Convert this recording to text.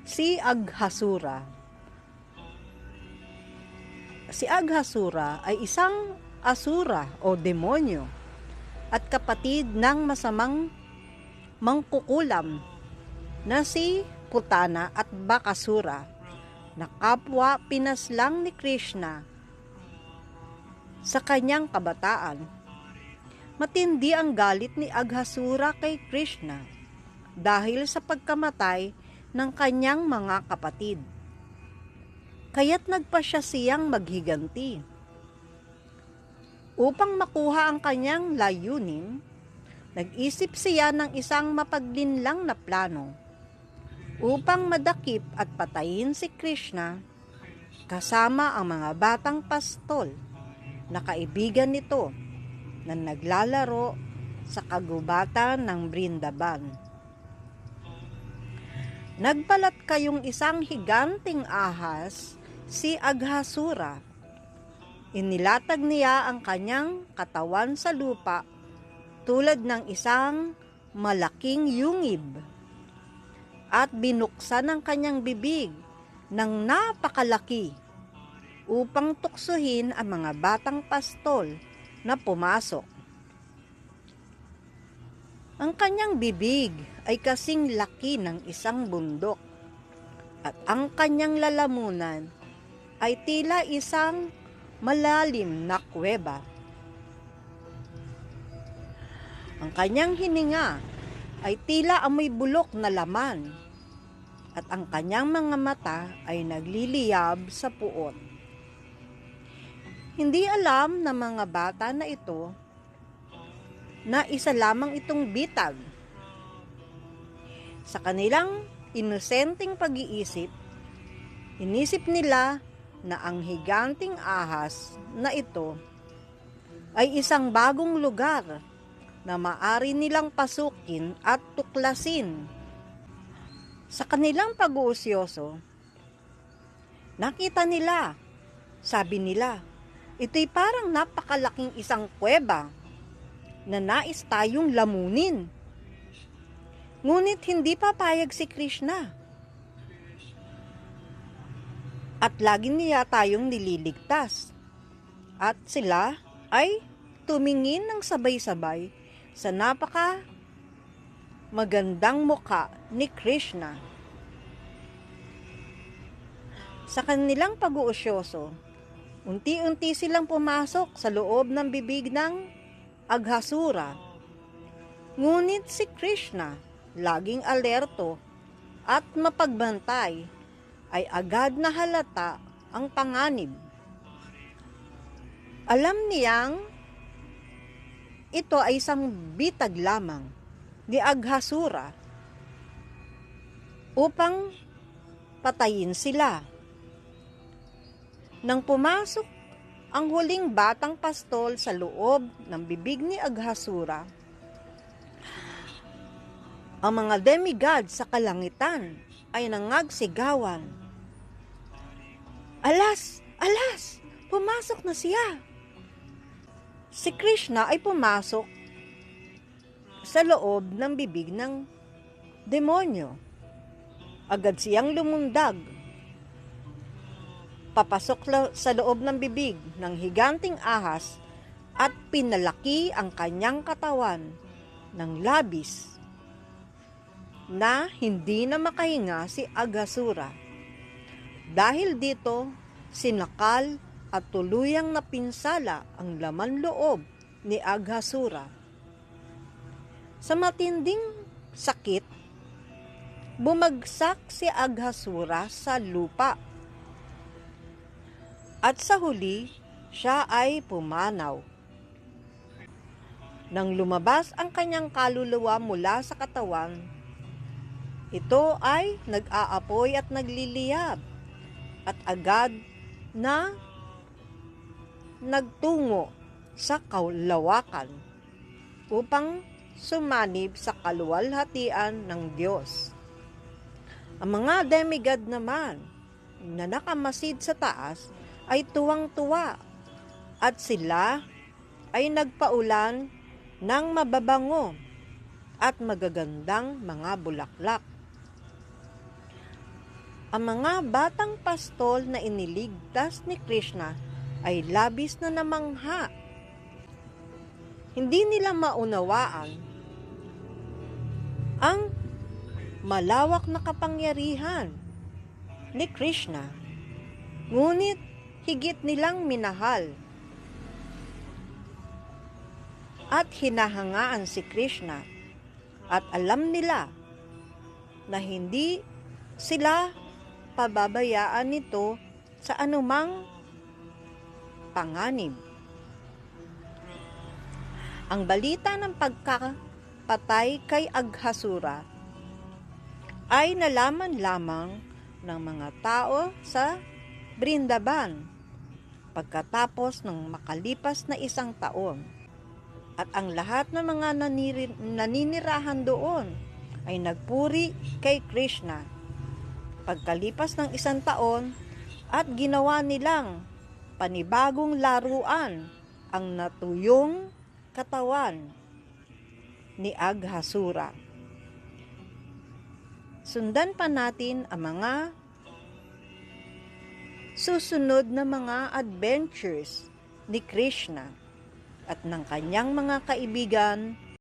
Si Aghasura. Si Aghasura ay isang asura o demonyo at kapatid ng masamang mangkukulam na si Putana at Bakasura na kapwa pinaslang ni Krishna sa kanyang kabataan. Matindi ang galit ni Aghasura kay Krishna dahil sa pagkamatay ng kanyang mga kapatid. Kaya't nagpasya siyang maghiganti. Upang makuha ang kanyang layunin, nag-isip siya ng isang mapaglinlang na plano upang madakip at patayin si Krishna kasama ang mga batang pastol na kaibigan nito na naglalaro sa kagubatan ng Brindaban. Nagbalat kayong isang higanting ahas, si Aghasura. Inilatag niya ang kanyang katawan sa lupa tulad ng isang malaking yungib at binuksan ang kanyang bibig ng napakalaki upang tuksuhin ang mga batang pastol na pumasok. Ang kanyang bibig ay kasing laki ng isang bundok at ang kanyang lalamunan ay tila isang malalim na kuweba. Ang kanyang hininga ay tila amoy bulok na laman at ang kanyang mga mata ay nagliliyab sa puot. Hindi alam ng mga bata na ito na isa lamang itong bitag. Sa kanilang inosenteng pag-iisip, inisip nila na ang higanting ahas na ito ay isang bagong lugar na maaari nilang pasukin at tuklasin. Sa kanilang pag-uusyoso, nakita nila, sabi nila, ito'y parang napakalaking isang kuweba na nais tayong lamunin. Ngunit hindi papayag si Krishna. At lagi niya tayong nililigtas. At sila ay tumingin ng sabay-sabay sa napaka magandang muka ni Krishna. Sa kanilang pag-uusyoso, unti-unti silang pumasok sa loob ng bibig ng Aghasura. Ngunit si Krishna, laging alerto at mapagbantay, ay agad na halata ang panganib. Alam niyang ito ay isang bitag lamang ni Aghasura upang patayin sila. Nang pumasok ang huling batang pastol sa loob ng bibig ni Aghasura, ang mga demigod sa kalangitan ay nangagsigawan. Alas! Alas! Pumasok na siya! Si Krishna ay pumasok sa loob ng bibig ng demonyo. Agad siyang lumundag papasok sa loob ng bibig ng higanting ahas at pinalaki ang kanyang katawan ng labis na hindi na makahinga si Aghasura. Dahil dito, sinakal at tuluyang napinsala ang laman loob ni Aghasura. Sa matinding sakit, bumagsak si Aghasura sa lupa. At sa huli, siya ay pumanaw. Nang lumabas ang kanyang kaluluwa mula sa katawan, ito ay nag-aapoy at nagliliyab at agad na nagtungo sa kaulawakan upang sumanib sa kaluwalhatian ng Diyos. Ang mga demigod naman na nakamasid sa taas ay tuwang-tuwa at sila ay nagpaulan ng mababango at magagandang mga bulaklak. Ang mga batang pastol na iniligtas ni Krishna ay labis na namangha. Hindi nila maunawaan ang malawak na kapangyarihan ni Krishna, ngunit higit nilang minahal at hinahangaan si Krishna, at alam nila na hindi sila pababayaan nito sa anumang panganib. Ang balita ng pagkapatay kay Aghasura ay nalaman lamang ng mga tao sa Brindaban pagkatapos ng makalipas na 1 taon. At ang lahat ng mga naninirahan doon ay nagpuri kay Krishna pagkalipas ng 1 taon, at ginawa nilang panibagong laruan ang natuyong katawan ni Aghasura. Sundan pa natin ang mga susunod na mga adventures ni Krishna at ng kanyang mga kaibigan